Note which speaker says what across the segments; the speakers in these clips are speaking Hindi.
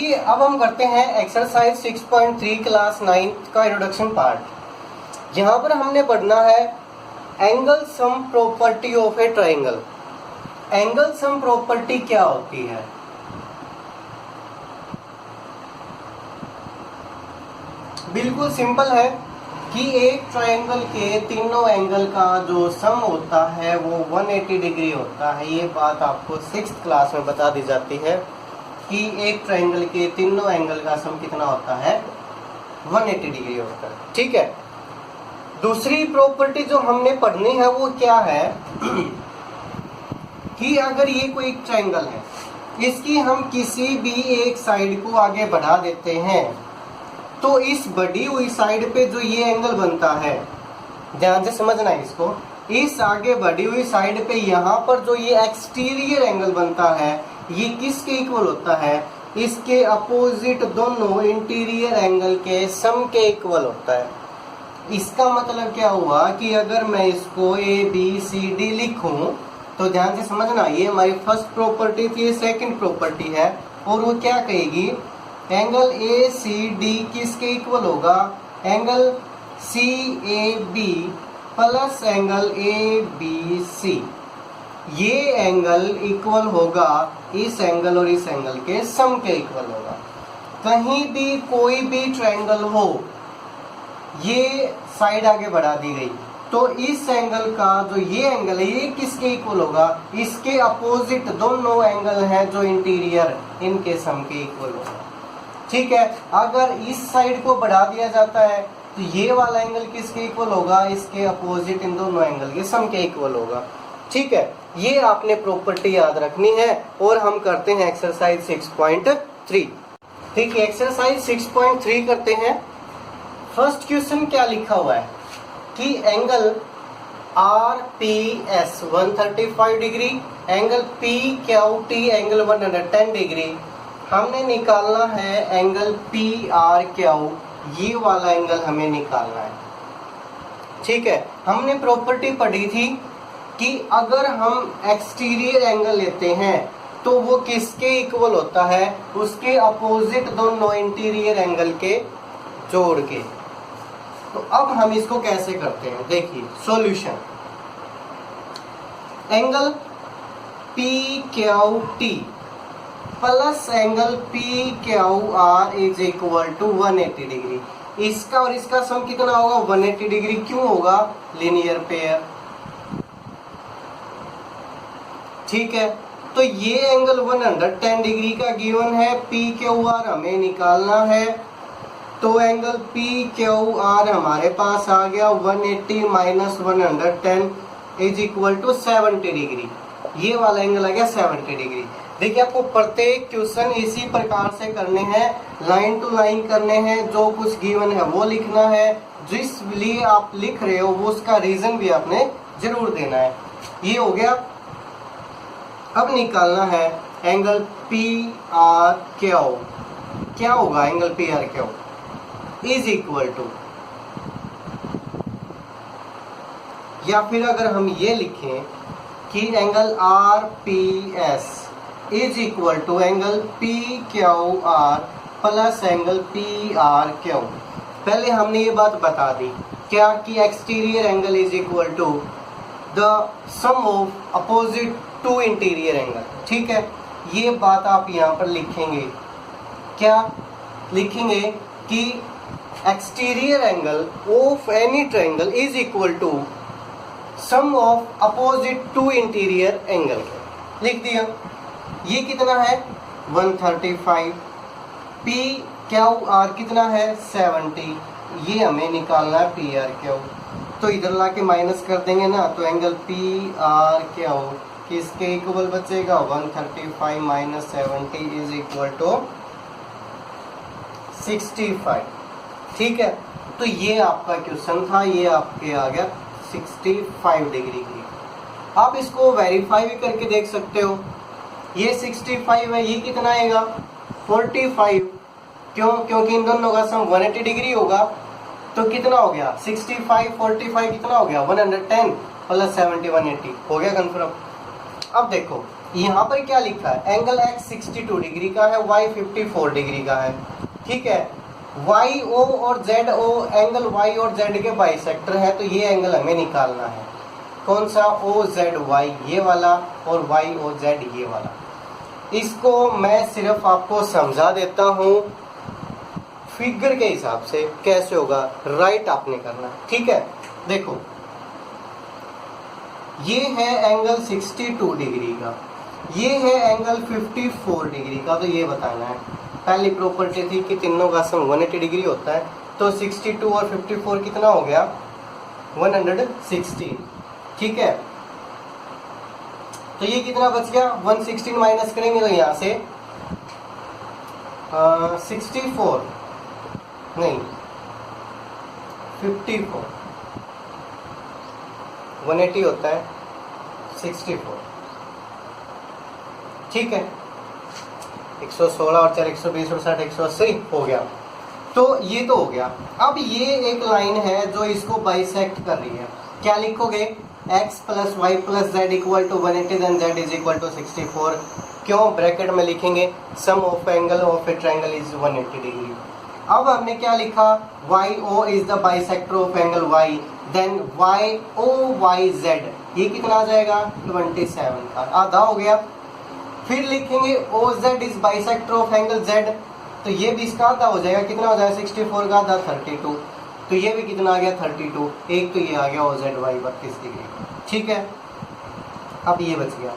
Speaker 1: देखिए अब हम करते हैं एक्सरसाइज 6.3 क्लास 9 का इंट्रोडक्शन पार्ट। यहाँ पर हमने पढ़ना है angle sum property of A triangle. Angle sum property क्या होती है? बिल्कुल सिंपल है कि एक ट्रायंगल के तीनों एंगल का जो सम होता है वो 180 डिग्री होता है। ये बात आपको 6th क्लास में बता दी जाती है कि एक ट्रायंगल के तीनों एंगल का सम कितना होता है, 180 डिग्री होता है। ठीक है। दूसरी प्रॉपर्टी जो हमने पढ़नी है वो क्या है कि अगर ये कोई ट्रायंगल है, इसकी हम किसी भी एक साइड को आगे बढ़ा देते हैं तो इस बढ़ी हुई साइड पे जो ये एंगल बनता है, ध्यान से समझना है इसको, इस आगे बढ़ी हुई साइड पे यहाँ पर जो ये एक्सटीरियर एंगल बनता है ये किसके इक्वल होता है? इसके अपोजिट दोनों इंटीरियर एंगल के सम के इक्वल होता है। इसका मतलब क्या हुआ कि अगर मैं इसको ABCD लिखूं तो ध्यान से समझना, ये हमारी फर्स्ट प्रॉपर्टी थी, ये सेकंड प्रॉपर्टी है। और वो क्या कहेगी, एंगल ACD किसके इक्वल होगा? Angle CAB plus angle ABC। ये एंगल इक्वल होगा इस एंगल और इस एंगल के सम के इक्वल होगा। कहीं भी कोई भी ट्रायंगल हो, ये साइड आगे बढ़ा दी गई तो इस एंगल का जो ये एंगल है ये किसके इक्वल होगा? इसके अपोजिट दोनों एंगल हैं जो इंटीरियर, इनके सम के इक्वल होगा। ठीक है। अगर इस साइड को बढ़ा दिया जाता है तो ये वाला एंगल किसके इक्वल होगा? इसके अपोजिट इन दोनों एंगल के सम के इक्वल होगा। ठीक है, ये आपने प्रॉपर्टी याद रखनी है। और हम करते हैं एक्सरसाइज 6.3। ठीक है, एक्सरसाइज 6.3 करते हैं। फर्स्ट क्वेश्चन क्या लिखा हुआ है कि angle RPS 135 degree, angle PQT angle 110 degree. हमने निकालना है एंगल PRQ, ये वाला एंगल हमें निकालना है। ठीक है, हमने प्रॉपर्टी पढ़ी थी कि अगर हम एक्सटीरियर एंगल लेते हैं तो वो किसके इक्वल होता है? उसके अपोजिट दोनों इंटीरियर एंगल के जोड़ के। तो अब हम इसको कैसे करते हैं, देखिए solution. Angle PQT plus angle PQR is equal to 180 degree. इसका और इसका सम कितना होगा? 180 डिग्री। क्यों होगा? Linear pair. ठीक है, तो ये एंगल 110 डिग्री का गिवन है, PQR हमें निकालना है। तो एंगल PQR हमारे पास आ गया 180 minus 110 is equal to 70 degree. ये वाला एंगल आ गया 70 डिग्री। देखिए आपको प्रत्येक क्वेश्चन इसी प्रकार से करने हैं, लाइन टू लाइन करने हैं। जो कुछ गिवन है वो लिखना है, जिस लिए आप लिख रहे हो वो उसका रीजन भी आपने जरूर देना है। ये हो गया। अब निकालना है एंगल PRQ। क्या होगा angle PRQ? Is equal to, या फिर अगर हम ये लिखें कि angle RPS is equal to angle PQR plus angle PRQ। पहले हमने ये बात बता दी क्या कि exterior angle is equal to the sum of opposite to interior angle. ठीक है, ये बात आप यहाँ पर लिखेंगे। क्या लिखेंगे कि exterior angle of any triangle is equal to sum of opposite to interior angle. लिख दिया। ये कितना है? 135। PQR कितना है? 70। ये हमें निकालना है PRQ। तो इधर लाके माइनस कर देंगे ना, तो एंगल PRQ किसके इक्वल बचेगा? 135 माइनस 70 इज इक्वल टू 65। ठीक है, तो ये आपका क्वेश्चन था, ये आपके आ गया 65 डिग्री की। आप इसको वेरीफाई भी करके देख सकते हो। ये 65 है, ये कितना आएगा? 45। क्यों? क्योंकि इन दोनों का सम 180 डिग्री होगा। तो कितना हो गया? 65 45 कितना हो गया? 110 प्लस 70 180 हो गया कंफर्म। अब देखो यहाँ पर क्या लिखा है, एंगल x 62 डिग्री का है, y 54 डिग्री का है। ठीक है, y o और z o एंगल y और z के बाइसेक्टर है, तो ये एंगल हमें निकालना है। कौन सा, o z y ये वाला और y o z ये वाला। इसको मैं सिर्फ आपको समझा देता हूँ फिगर के हिसाब से कैसे होगा, राइट आपने करना है। ठीक है, देखो ये है एंगल 62 डिग्री का, ये है एंगल 54 डिग्री का, तो ये बताना है। पहली प्रॉपर्टी थी कि तीनों का सम 180 डिग्री होता है, तो 62 और 54 कितना हो गया, 116। ठीक है, तो ये कितना बच गया, 116 माइनस करेंगे तो यहाँ से 64 नहीं 54, 180 होता है 64। ठीक है, 116 और 4 120 और 60 180 हो गया। तो ये तो हो गया। अब ये एक लाइन है जो इसको बाइसेक्ट कर रही है, क्या लिखोगे, x plus Y plus Z equal to 180 then z is equal to 64। क्यों, ब्रैकेट में लिखेंगे sum of angle of a triangle is 180 degree. अब हमने क्या लिखा, Y O is the bisector of angle Y, then Y O Y Z, ये कितना आ जाएगा 27 का, आधा हो गया। फिर लिखेंगे O Z is bisector of angle Z, तो ये भी इसका आधा हो जाएगा, कितना हो जाएगा 64 का आधा 32, तो ये भी कितना आ गया 32। एक तो ये आ गया ओ जेड वाई 32 डिग्री। ठीक है, अब ये बच गया,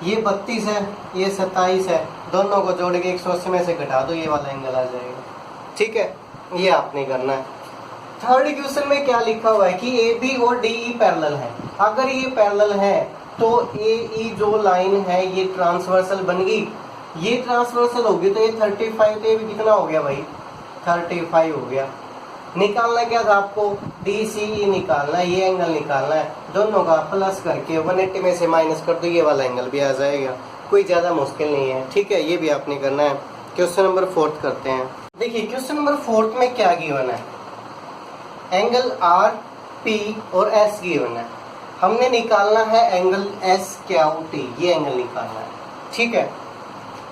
Speaker 1: ये 32 है, ये 27 है, दोनों को जोड़ के 180 में से घटा दो, ये वाला एंगल आ जाएगा। ठीक है, ये आपने करना है। थर्ड क्वेश्चन में क्या लिखा हुआ है कि ए बी और डी ई पैरेलल है। अगर ये पैरेलल है तो ए ई जो लाइन है ये ट्रांसवर्सल बन गई, ये ट्रांसवर्सल होगी तो ये 35, तो ये भी कितना हो गया भाई 35 हो गया। निकालना क्या था आपको, डी सी ई निकालना है, ये एंगल निकालना है, दोनों का प्लस करके 180 में से माइनस कर दो, ये वाला एंगल भी आ जाएगा, कोई ज़्यादा मुश्किल नहीं है। ठीक है, ये भी आपने करना है। क्वेश्चन नंबर 4 करते हैं। देखिए क्वेश्चन नंबर 4 में क्या गिवन है, एंगल आर पी और एस गिवन है, हमने निकालना है एंगल एस क्यू टी, ये एंगल निकालना है। ठीक है,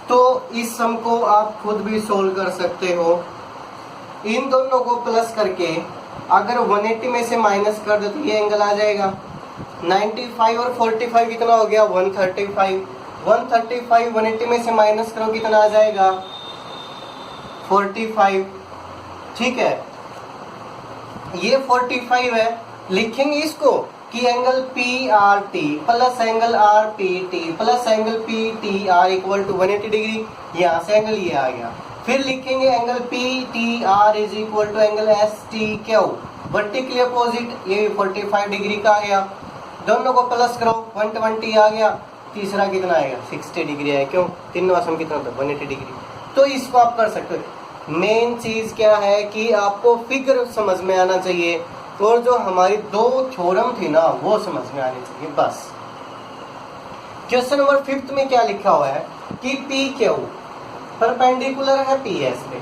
Speaker 1: तो इस सम को आप खुद भी सोल्व कर सकते हो, इन दोनों को प्लस करके अगर 180 में से माइनस कर दो तो ये एंगल आ जाएगा 95 और 45 कितना हो गया 135, 135 180 में से माइनस करो कितना आ जाएगा 45। ठीक है, ये 45 है, लिखेंगे इसको कि angle P R T plus angle R P T plus angle P T R equal to 180 degree, यहाँ से एंगल ये आ गया। फिर लिखेंगे angle P T R is equal to angle S T Q, vertically opposite, ये 45 डिग्री का आ गया, दोनों को प्लस करो 120 आ गया, तीसरा कितना आएगा 60 डिग्री है, क्यों तीनों सम कितना था 180 डिग्री। तो इसको आप कर सकते हो। मेन चीज क्या है कि आपको फिगर समझ में आना चाहिए और जो हमारी दो थ्योरम थी ना वो समझ में आनी चाहिए बस। क्वेश्चन नंबर 5 में क्या लिखा हुआ है कि पी क्यू परपेंडिकुलर है पी एस पे,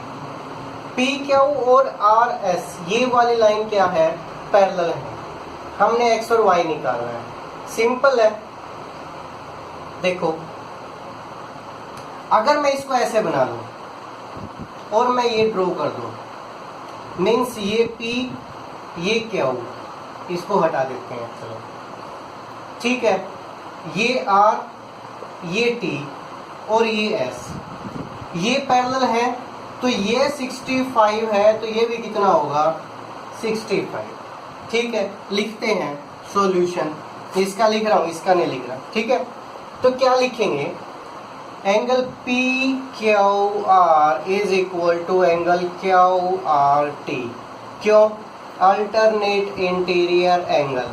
Speaker 1: पी क्यू और आर एस ये वाली लाइन क्या है पैरेलल है, हमने एक्स और वाई निकालना है। सिंपल है, देखो अगर मैं इसको ऐसे बना लूं और मैं ये ड्रॉ कर दूं, मीन्स ये P ये क्यू, इसको हटा देते हैं चलो। ठीक है, ये R ये T और ये S ये पैरेलल है, तो ये 65 है तो ये भी कितना होगा 65। ठीक है, लिखते हैं सॉल्यूशन, इसका लिख रहा हूं इसका नहीं लिख रहा। ठीक है, तो क्या लिखेंगे angle P Q R is equal to angle Q R T, क्यों अल्टरनेट इंटीरियर एंगल।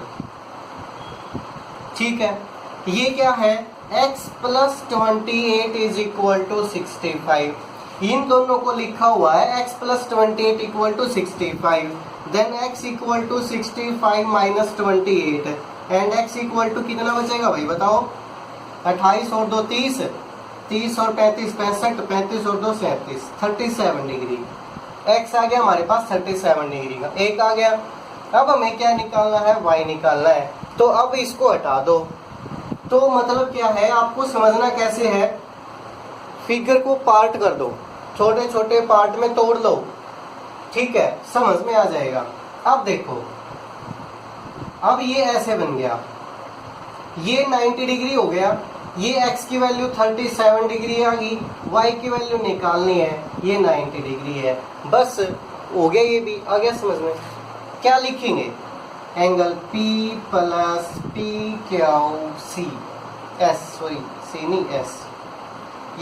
Speaker 1: ठीक है, ये क्या है x plus 28 is equal to 65, इन दोनों को लिखा हुआ है x plus 28 equal to 65, then x equal to 65 minus 28 and x equal to कितना बचेगा भाई बताओ 28 और 2 30, 30 और 35 65, 35 और 2 37, 37 डिग्री। x आ गया हमारे पास 37 डिग्री का, एक आ गया। अब हमें क्या निकालना है y निकालना है, तो अब इसको हटा दो तो मतलब क्या है, आपको समझना कैसे है, फिगर को पार्ट कर दो, छोटे छोटे पार्ट में तोड़ लो, ठीक है, समझ में आ जाएगा। अब देखो, अब ये ऐसे बन गया, ये 90 डिग्री हो गया, ये x की वैल्यू 37 डिग्री आ गई, y की वैल्यू निकालनी है, ये 90 डिग्री है, बस हो गया, ये भी आ गया समझ में। क्या लिखेंगे, angle P plus PQC, C नहीं S,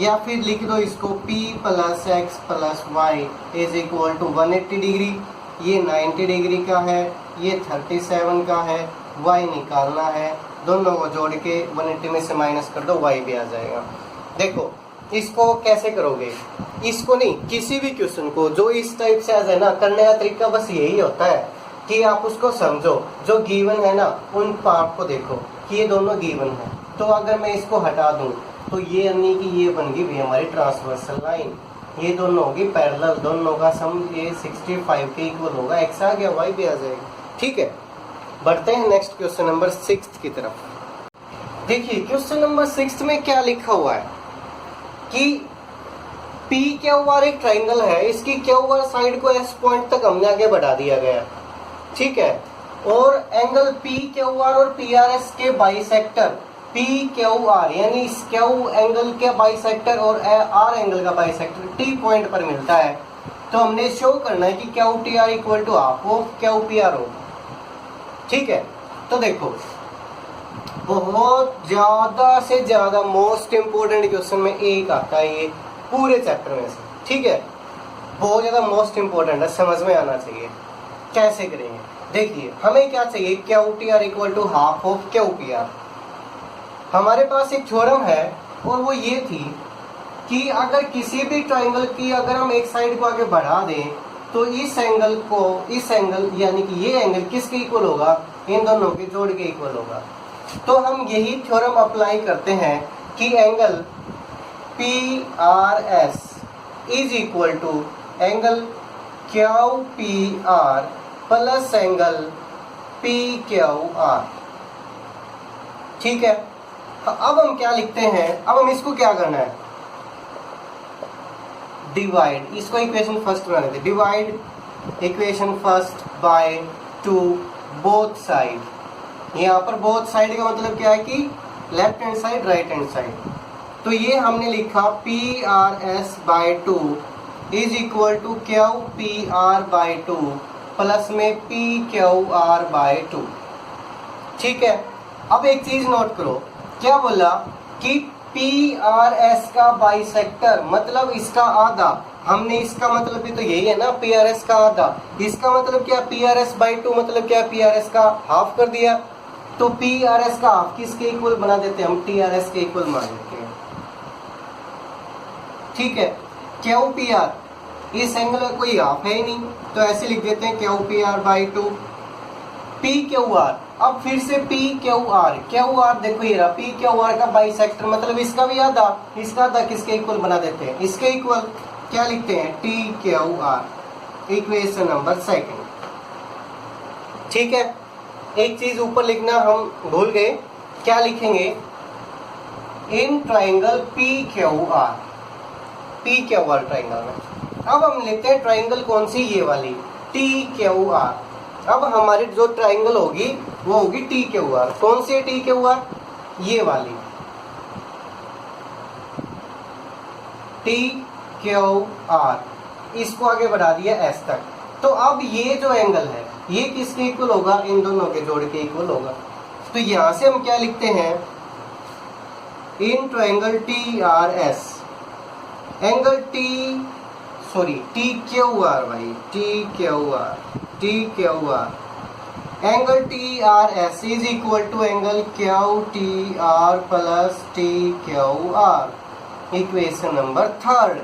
Speaker 1: या फिर लिख दो इसको P plus X plus Y is equal to 180 degree, ये 90 डिग्री का है, ये 37 का है, Y निकालना है, दोनों को जोड़ के 180 में से माइनस कर दो, Y भी आ जाएगा। देखो इसको कैसे करोगे, इसको नहीं, किसी भी क्वेश्चन को जो इस टाइप से आ जाए ना, करने का तरीका बस यही होता है कि आप उसको समझो, जो गिवन है ना उन पार्ट को देखो कि ये दोनों गिवन है। तो अगर मैं इसको हटा दूं तो ये यानी कि ये बन गई भी हमारी ट्रांसवर्सल लाइन, ये दोनों होगी पैरेलल, दोनों का सम ये 65 के इक्वल होगा, x आ गया, y भी आ जाएगा, ठीक है। बढ़ते हैं नेक्स्ट क्वेश्चन नंबर 6 की तरफ। देखिए क्वेश्चन नंबर 6 में क्या लिखा हुआ है कि पी क्यू आर एक ट्राइंगल है, इसकी क्यू आर साइड को एस पॉइंट तक हमने आगे बढ़ा दिया गया, ठीक है, और एंगल पी क्यू आर और पी आर एस के बाइसेक्टर पी क्यू आर यानी इस क्यू एंगल के बाइसेक्टर और आर एंगल का बाइसेक्टर टी पॉइंट पर मिलता है। तो हमने शो करना है कि Q T R equal to half of Q P are हो, ठीक है। तो देखो बहुत ज्यादा से ज्यादा मोस्ट इंपोर्टेंट क्वेश्चन में एक आता है ये पूरे चैप्टर में से, ठीक है, बहुत ज्यादा मोस्ट इंपोर्टेंट है, समझ में आना चाहिए। कैसे करेंगे, देखिए हमें क्या चाहिए, Q T R equal to half of Q P R. हमारे पास एक थ्योरम है और वो ये थी कि अगर किसी भी ट्राइंगल की अगर हम एक साइड को आगे बढ़ा दें तो इस एंगल को, इस एंगल यानी कि ये एंगल किसके इक्वल होगा, इन दोनों के जोड़ के इक्वल होगा। तो हम यही थ्योरम अप्लाई करते हैं कि angle P R S is equal to angle Q P R plus angle P Q R, ठीक है। अब हम क्या लिखते हैं, अब हम इसको क्या करना है, डिवाइड, इसको इक्वेशन फर्स्ट बना देते, divide equation first by two both side. यहाँ पर बोथ साइड का मतलब क्या है कि left hand side right hand side. तो ये हमने लिखा P R S by two is equal to Q P R by two plus में P Q R by two, ठीक है। अब एक चीज नोट करो, क्या बोला कि पी आर एस का बाइसेक्टर मतलब इसका आधा, हमने इसका मतलब भी तो यही है ना, पी आर एस का आधा, इसका मतलब क्या P R S by two मतलब क्या पी आर एस का हाफ कर दिया। तो पी आर एस का हाफ किसके इक्वल बना देते हैं हम, टी आर एस के इक्वल मान लेते हैं, ठीक है। क्यू पी आर इस एंगल का कोई हाफ है ही नहीं, तो ऐसे लिख देते हैं Q P R by two P Q are. अब फिर से P Q are, Q R देखो ये रहा, पी क्यू आर का बाइसेक्टर मतलब इसका भी आधा, इसका आधा किसके इक्वल बना देते हैं, इसके इक्वल, क्या लिखते हैं, T Q R, equation number 2, ठीक है। एक चीज ऊपर लिखना हम भूल गए, क्या लिखेंगे, in triangle P Q R, P Q R triangle में। अब हम लेते हैं ट्राइंगल कौन सी, ये वाली टी क्यू आर। अब हमारी जो ट्राइंगल होगी वो होगी टी क्यू आर, कौन सी है टी क्यू आर, ये वाली टी क्यू आर, इसको आगे बढ़ा दिया एस तक। तो अब ये जो एंगल है ये किसके इक्वल होगा, इन दोनों के जोड़ के इक्वल होगा। तो यहां से हम क्या लिखते हैं, in triangle T R S angle T Q R भाई, T Q R angle T R S is equal to angle Q T R plus T Q R, equation number 3।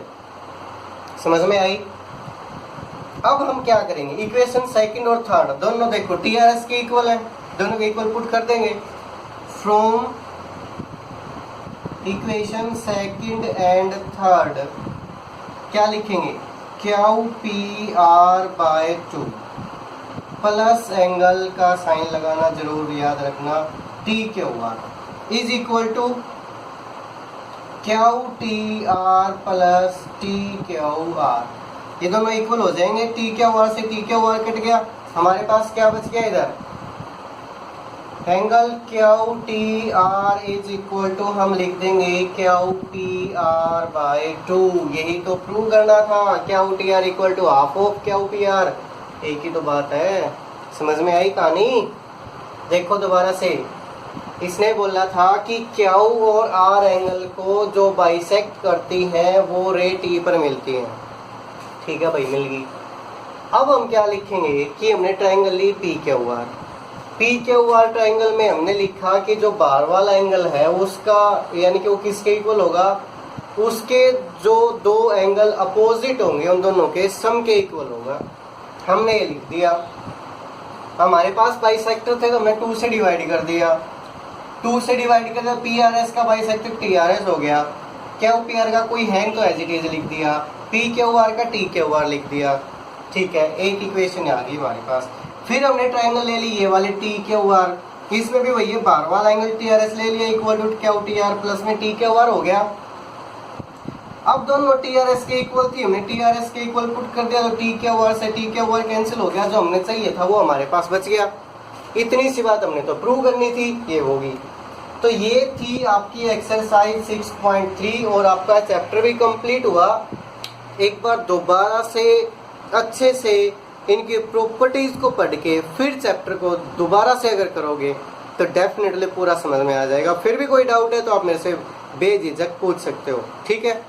Speaker 1: समझ में आई। अब हम क्या करेंगे, इक्वेशन 2 और 3 दोनों देखो टी आर एस के इक्वल है, दोनों के इक्वल पुट कर देंगे। फ्रॉम इक्वेशन 2 एंड 3 क्या लिखेंगे, Q P R by 2 plus angle का साइन लगाना जरूर याद रखना, T Q R. Is equal to Q T R plus T Q R, ये दोनों इक्वल हो जाएंगे। टी क्यू आर से टी क्यू आर कट गया, हमारे पास क्या बच गया इधर, angle Q T R is equal to हम लिख देंगे क्यू पी आर बाय 2। यही तो प्रूव करना था, Q T R equal to half of Q P R, एक ही तो बात है। समझ में आई कहानी? देखो दोबारा से, इसने बोला था कि क्यू और आर एंगल को जो बाइसेक्ट करती हैं वो रे टी पर मिलती हैं। ठीक है भाई, मिल गई। अब हम क्या लिखेंगे कि हमने ट्रायंगल ली P Q R. P Q R triangle में हमने लिखा कि जो बाहर वाला एंगल है उसका, यानी कि वो किसके इक्वल होगा, उसके जो दो एंगल अपोजिट होंगे उन दोनों के सम के इक्वल होगा। हमने ये लिख दिया। हमारे पास बाइसेक्टर थे तो हमने 2 से डिवाइड कर दिया, 2 से डिवाइड कर दिया, पी आर एस का बाइसेक्टर टी आर एस हो गया, क्यू पी आर का कोई है तो एज इट इज लिख दिया, पी क्यू आर का टी क्यू आर लिख दिया। ठीक है, एक इक्वेशन आ गई हमारे पास। फिर हमने ट्रायंगल ले ली ये वाले टी क्यू आर, इसमें भी वही बाहर वाला एंगल टी आर एस ले लिया equal to Q T R plus में टी क्यू आर हो गया। अब दोनों टी आर एस के इक्वल थी, हमने टी आर एस के इक्वल पुट कर दिया तो टी क्यू आर से टी क्यू आर कैंसिल हो गया, जो हमने चाहिए था वो हमारे पास बच गया। इतनी सी बात हमने तो प्रूव करनी थी, ये होगी। तो ये थी आपकी एक्सरसाइज 6.3 और आपका चैप्टर भी कंप्लीट हुआ। एक बार दोबारा से अच्छे से इनकी प्रॉपर्टीज को पढ़ के फिर चैप्टर को दोबारा से अगर करोगे तो डेफिनेटली पूरा समझ में आ जाएगा। फिर भी कोई डाउट है तो आप मेरे से बेझिझक पूछ सकते हो। ठीक है।